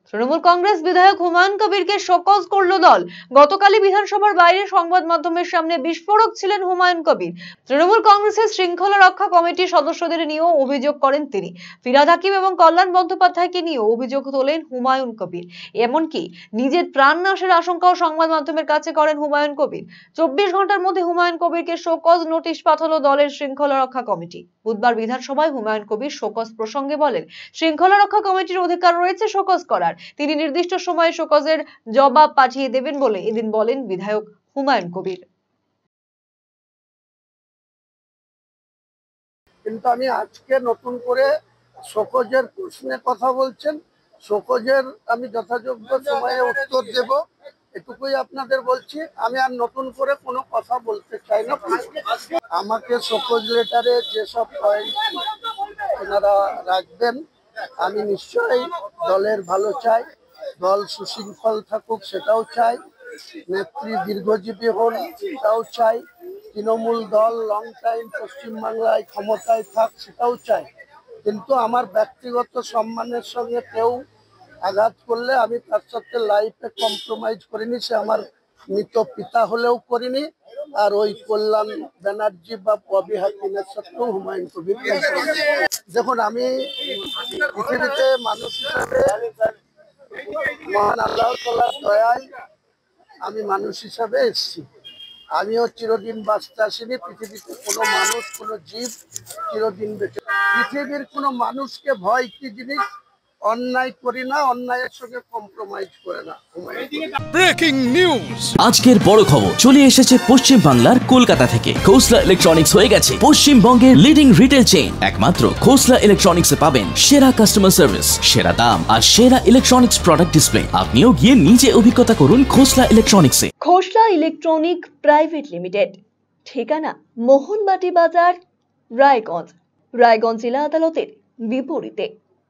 তৃণমূল কংগ্রেস বিধায়ক হুমায়ুন কবিরকে শোকজ করল দল। গতকালই বিধানসভার বাইরে সংবাদ মাধ্যমের সামনে বিস্ফোরক ছিলেন হুমায়ুন কবির। তৃণমূল কংগ্রেসের শৃঙ্খলা রক্ষা কমিটির সদস্যদের নিয়েও অভিযোগ করেন তিনি। ফিরহাদ হাকিম এবং কল্যাণ বন্দ্যোপাধ্যায়কে নিয়েও অভিযোগ তোলেন হুমায়ুন কবির। এমনকি নিজের প্রাণ নাশের আশঙ্কাও সংবাদ মাধ্যমের কাছে করেন হুমায়ুন কবির। 24 ঘন্টার মধ্যে হুমায়ুন কবিরকে শোকজ নোটিশ পাঠালো দলের শৃঙ্খলা রক্ষা কমিটি। বুধবার বিধানসভায় হুমায়ুন কবির শোকজ প্রসঙ্গে বলেন, শৃঙ্খলা রক্ষা কমিটির অধিকার রয়েছে শোকজ করার। তিনি নির্দিষ্ট সময়ে শোকজের জবাব পাঠিয়ে দেবেন বলে এদিন বলেন বিধায়ক হুমায়ুন কবির। কিন্তু আমি আজকে নতুন করে শোকজের প্রশ্নে কথা বলছেন, শোকজের আমি যথাযোগ্য সময়ে উত্তর দেব, এটুকুই আপনাদের বলছি। আমি আর নতুন করে কোনো কথা বলতে চাই না। আমাকে শোকজ লেটারে যেসব পয়েন্ট ওনারা রাখবেন, আমি নিশ্চয়ই দলের ভালো চাই, দল সুশৃঙ্খল থাকুক সেটাও চাই, নেত্রী দীর্ঘজীবী হন সেটাও চাই, তৃণমূল দল লং টাইম পশ্চিমবাংলায় ক্ষমতায় থাক সেটাও চাই। কিন্তু আমার ব্যক্তিগত সম্মানের সঙ্গে কেউ আঘাত করলে আমি তার সাথে লাইফে কম্প্রোমাইজ করিনি। সে আমার মৃত পিতা হলেও করিনি, আর ওই কল্যাণ ব্যানার্জি বা ববি হাকিমের সাথেও হুমায়ুন কবির। দেখুন, আমি পৃথিবীতে মানুষ হিসাবে মহান আল্লাহ তাআলার দয়ায় আমি মানুষ হিসাবে এসেছি। আমিও চিরদিন বাঁচতে আসিনি। পৃথিবীতে কোনো মানুষ, কোনো জীব চিরদিন বেঁচে, পৃথিবীর কোনো মানুষকে ভয় কি জিনিস অন্যায় করি না, অন্যায়ের সঙ্গে কম্প্রোমাইজ করে না। ব্রেকিং নিউজ, আজকের বড় খবর চলে এসেছে পশ্চিম বাংলার কলকাতা থেকে। খোসলা ইলেকট্রনিক্স হয়ে গেছে পশ্চিমবঙ্গের লিডিং রিটেল চেইন। একমাত্র খোসলা ইলেকট্রনিক্সে পাবেন সেরা কাস্টমার সার্ভিস, সেরা দাম আর সেরা ইলেকট্রনিক্স প্রোডাক্ট ডিসপ্লে। আপনিও গিয়ে নিজে অভিজ্ঞতা করুন খোসলা ইলেকট্রনিক্সে। খোসলা ইলেকট্রনিক প্রাইভেট লিমিটেড, ঠিকানা মোহনবাটি বাজার, রায়গঞ্জ, রায়গঞ্জ জেলা আদালতের বিপরীতে।